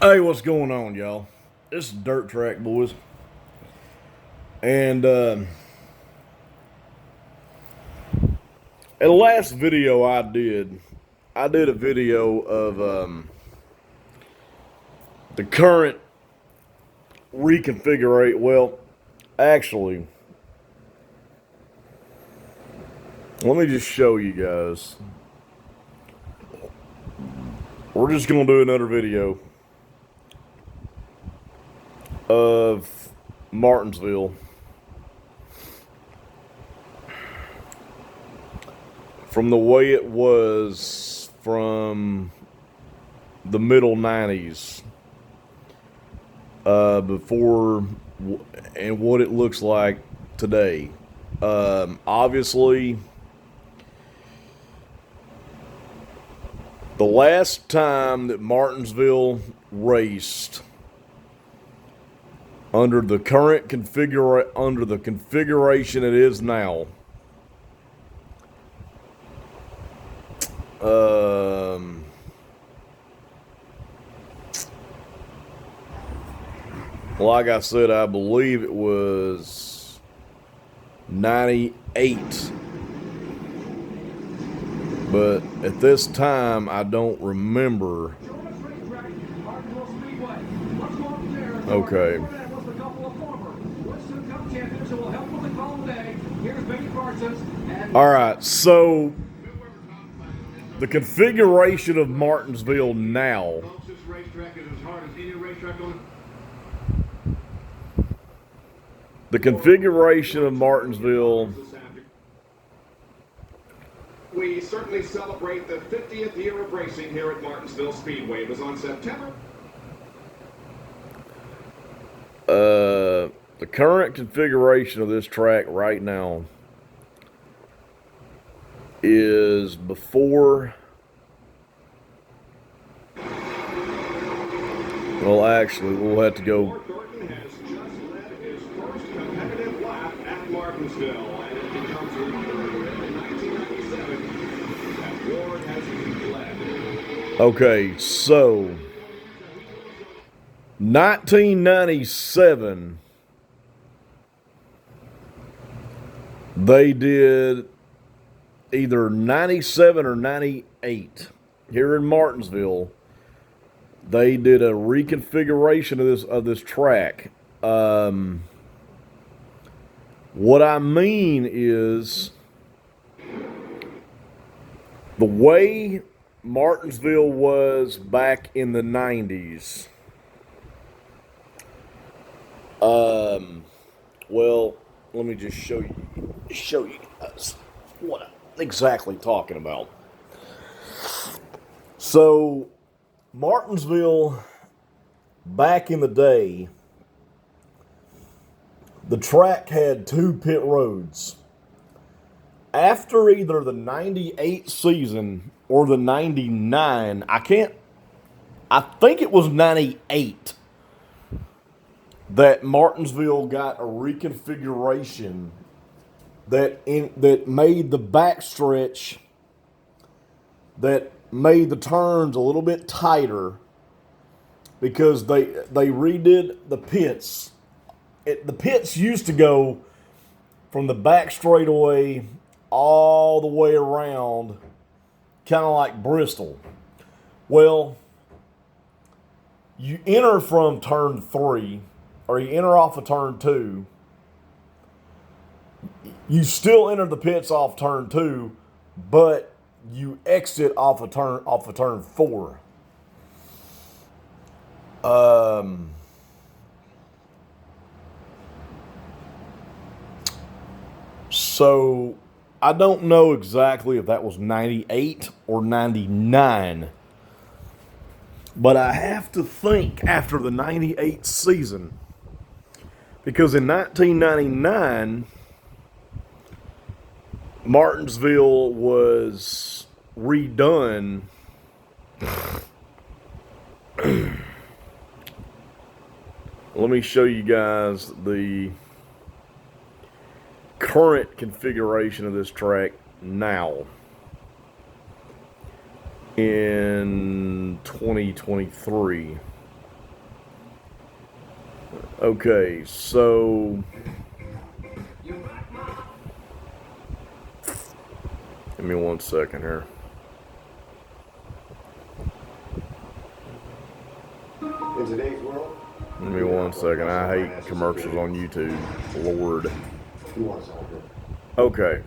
Hey, what's going on, y'all? This is Dirt Track Boys. And in the last video I did a video of the current reconfigurate. Well, actually, let me just show you guys. We're just going to do another video of Martinsville from the way it was from the middle 90s before and what it looks like today. Obviously, the last time that Martinsville raced under the current configuration it is now, like I said, I believe it was 98. But at this time, I don't remember. Okay. All right, so the configuration of Martinsville now. The configuration of Martinsville. We certainly celebrate the 50th year of racing here at Martinsville Speedway. It was on September. The current configuration of this track right now is before. Well, actually, we'll have to go. Thornton has just led his first competitive lap at Martinsville, and it becomes a record in 1997 that Ward has led. Okay, so 1997, they did either 97 or 98 here in Martinsville. They did a reconfiguration of this track. What I mean is the way Martinsville was back in the 90s. Well, let me just show you guys what I'm exactly talking about. So, Martinsville, back in the day, the track had two pit roads. After either the 98 season or the 99, I think it was 98 that Martinsville got a reconfiguration that made the backstretch, that made the turns a little bit tighter, because they redid the pits. The pits used to go from the back straightaway all the way around, kind of like Bristol. Well, you enter from turn 3, or you enter off of turn 2. You still enter the pits off turn 2, but you exit off of turn 4. So I don't know exactly if that was 98 or 99. But I have to think after the 98 season, because in 1999, Martinsville was redone. Let me show you guys the current configuration of this track now in 2023. Okay, so give me 1 second here. In today's world, Give me 1 second. I hate commercials on YouTube. Lord. you want us all good. Okay.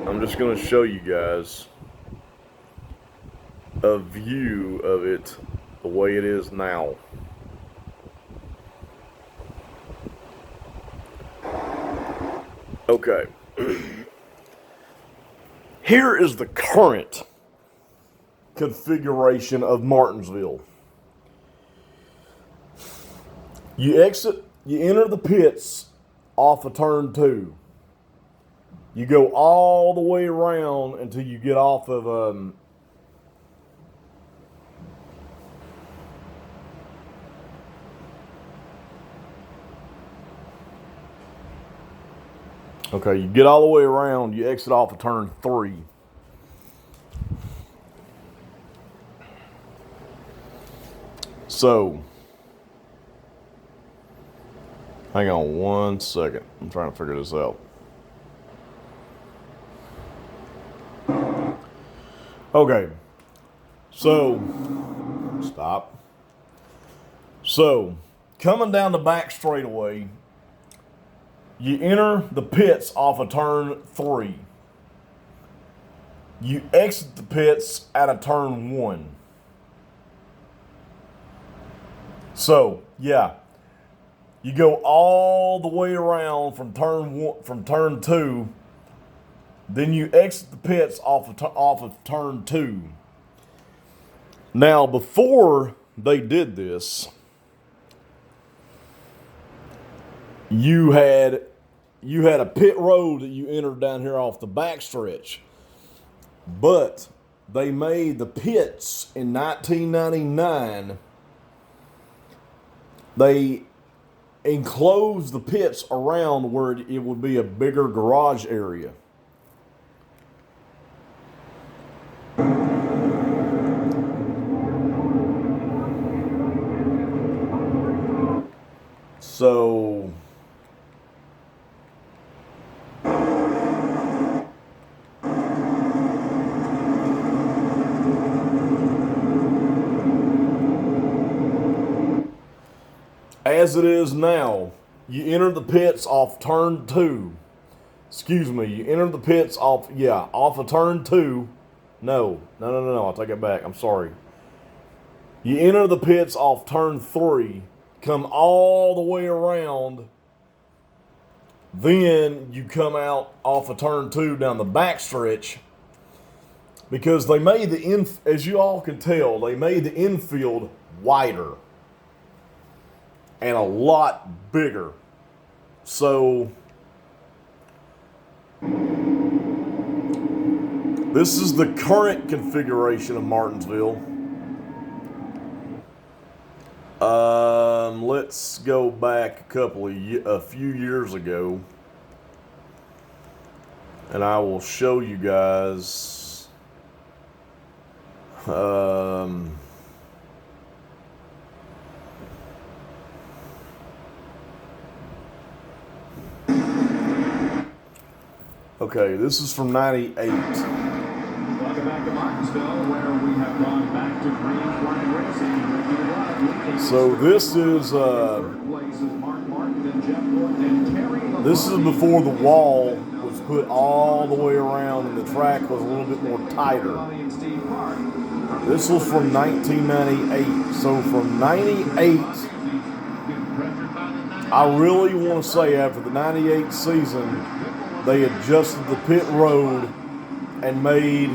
I'm just going to show you guys a view of it the way it is now. Okay. Here is the current configuration of Martinsville. You enter the pits off of turn 2. You go all the way around until you get off of okay, you get all the way around, you exit off of turn 3. So, hang on 1 second. I'm trying to figure this out. Okay. So, stop. So, coming down the back straightaway, you enter the pits off of turn 3. You exit the pits at a turn 1. So, yeah. You go all the way around from turn 2. Then you exit the pits off of turn 2. Now, before they did this, you had a pit road that you entered down here off the backstretch. But they made the pits in 1999. They enclosed the pits around where it would be a bigger garage area. So, as it is now, you enter the pits off turn 2. Excuse me, you enter the pits off of turn 2. No, I'll take it back. I'm sorry. You enter the pits off turn 3, come all the way around, then you come out off of turn 2 down the backstretch, because they made as you all can tell, they made the infield wider and a lot bigger. So this is the current configuration of Martinsville. Let's go back a few years ago, and I will show you guys. Okay, this is from '98. Welcome back to Martinsville, where we have gone back to green flag racing. So this is before the wall was put all the way around and the track was a little bit more tighter. This was from 1998. So from '98, I really want to say after the '98 season, they adjusted the pit road and made,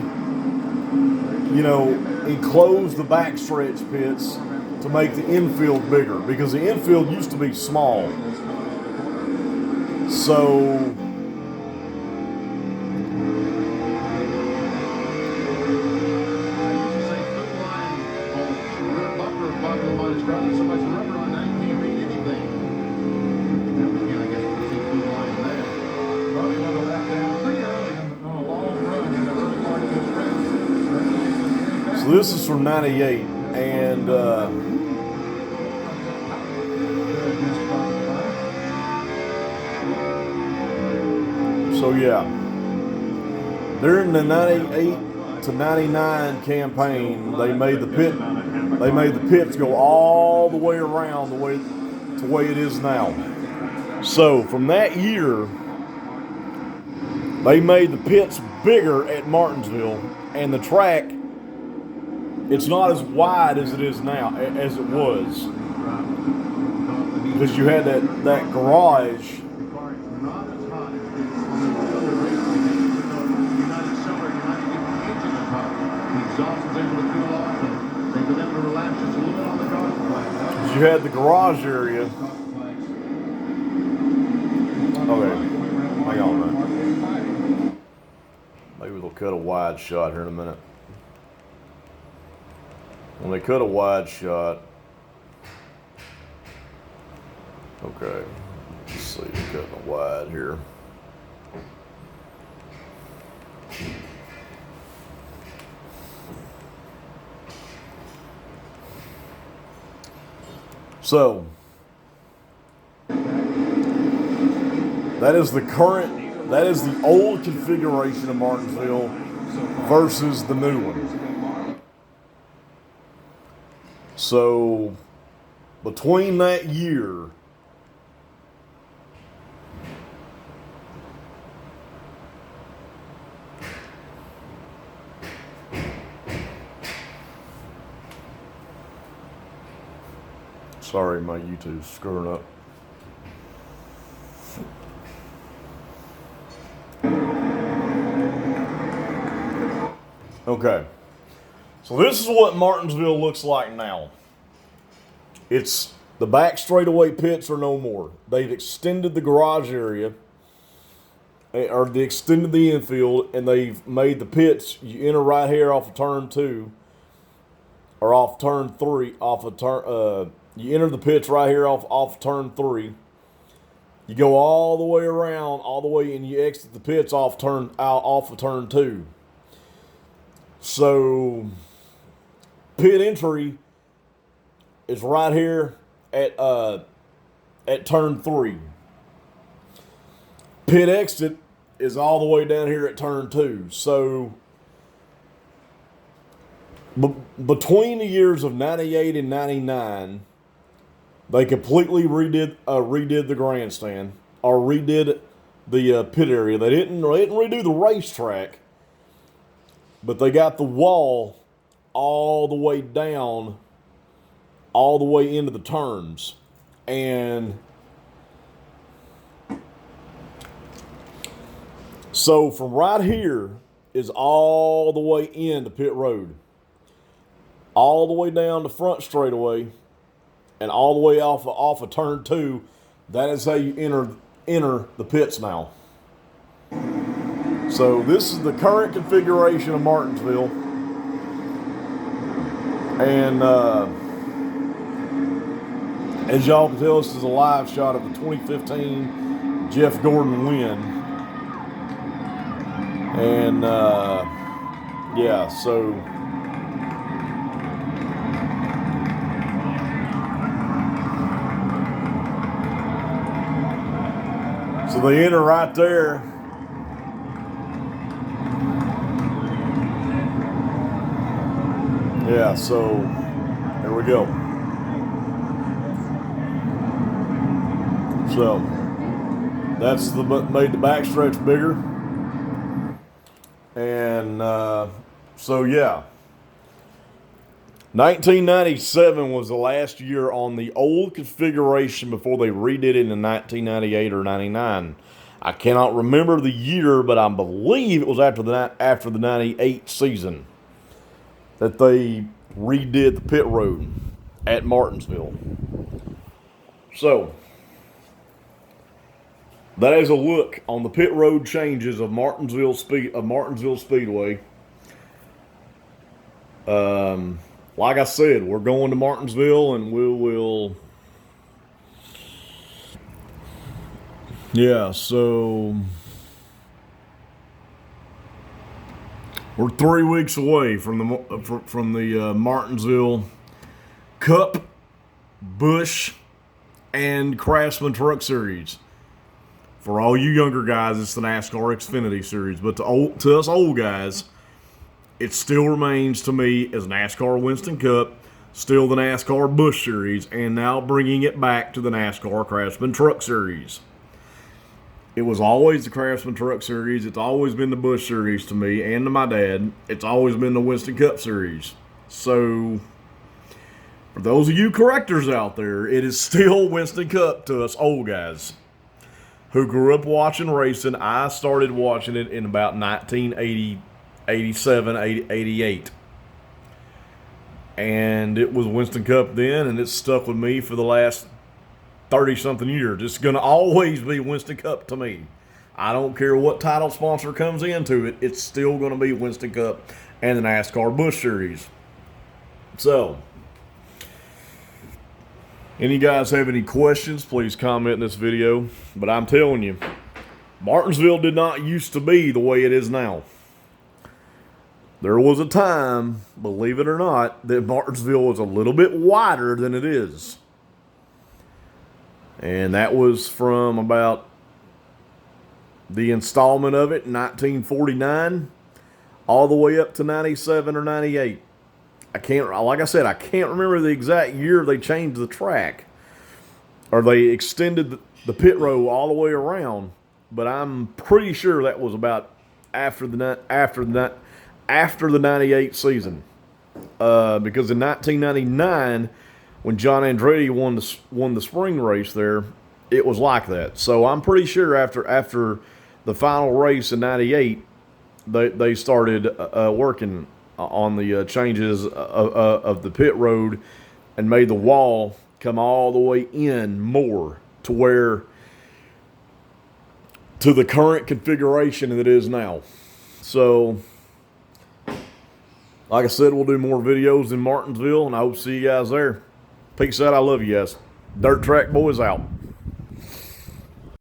enclosed the backstretch pits to make the infield bigger, because the infield used to be small. So this is from '98, and So yeah, during the 98 to 99 campaign, they made the pits go all the way around the way it is now. So from that year, they made the pits bigger at Martinsville, and the track, it's not as wide as it is now, as it was, because you had that garage. You had the garage area. Okay, hang on a minute. Maybe they'll cut a wide shot here in a minute. When they cut a wide shot, okay, let's see, they're cutting a wide here. So that is the old configuration of Martinsville versus the new one. So between that year, sorry, my YouTube's screwing up. Okay, so this is what Martinsville looks like now. It's the back straightaway pits are no more. They've extended the garage area, or they extended the infield, and they've made the pits. You enter right here off of turn 2, or off turn 3, you enter the pits right here off turn 3. You go all the way around, and you exit the pits off of turn 2. So pit entry is right here at turn 3. Pit exit is all the way down here at turn 2. So between the years of 98 and 99, they completely redid the grandstand, or redid the pit area. They didn't redo the racetrack, but they got the wall all the way down, all the way into the turns. And so from right here is all the way into pit road, all the way down the front straightaway, and all the way off of turn 2. That is how you enter the pits now. So this is the current configuration of Martinsville. And as y'all can tell, this is a live shot of the 2015 Jeff Gordon win. And yeah, so they enter right there. Yeah, so there we go. So that's made the backstretch bigger. And so yeah, 1997 was the last year on the old configuration before they redid it in 1998 or 99. I cannot remember the year, but I believe it was after the 98 season that they redid the pit road at Martinsville. So that is a look on the pit road changes of Martinsville Speedway. Like I said, we're going to Martinsville, and we will. Yeah, so we're 3 weeks away from the Martinsville Cup, Busch, and Craftsman Truck Series. For all you younger guys, it's the NASCAR Xfinity Series. But to us old guys, it still remains to me as NASCAR Winston Cup, still the NASCAR Busch Series, and now bringing it back to the NASCAR Craftsman Truck Series. It was always the Craftsman Truck Series. It's always been the Busch Series to me and to my dad. It's always been the Winston Cup Series. So, for those of you correctors out there, it is still Winston Cup to us old guys who grew up watching racing. I started watching it in about 1980, 87, 88. And it was Winston Cup then, and it's stuck with me for the last 30-something years. It's going to always be Winston Cup to me. I don't care what title sponsor comes into it. It's still going to be Winston Cup and the NASCAR Busch Series. So, any guys have any questions, please comment in this video. But I'm telling you, Martinsville did not used to be the way it is now. There was a time, believe it or not, that Martinsville was a little bit wider than it is. And that was from about the installment of it in 1949 all the way up to 97 or 98. Like I said, I can't remember the exact year they changed the track or they extended the pit row all the way around, but I'm pretty sure that was about after the 98 season. Because in 1999, when John Andretti won the spring race there, it was like that. So I'm pretty sure after the final race in 98, they started working on the changes of the pit road and made the wall come all the way in more to the current configuration that it is now. So, like I said, we'll do more videos in Martinsville, and I hope to see you guys there. Peace out. I love you guys. Dirt Track Boys out.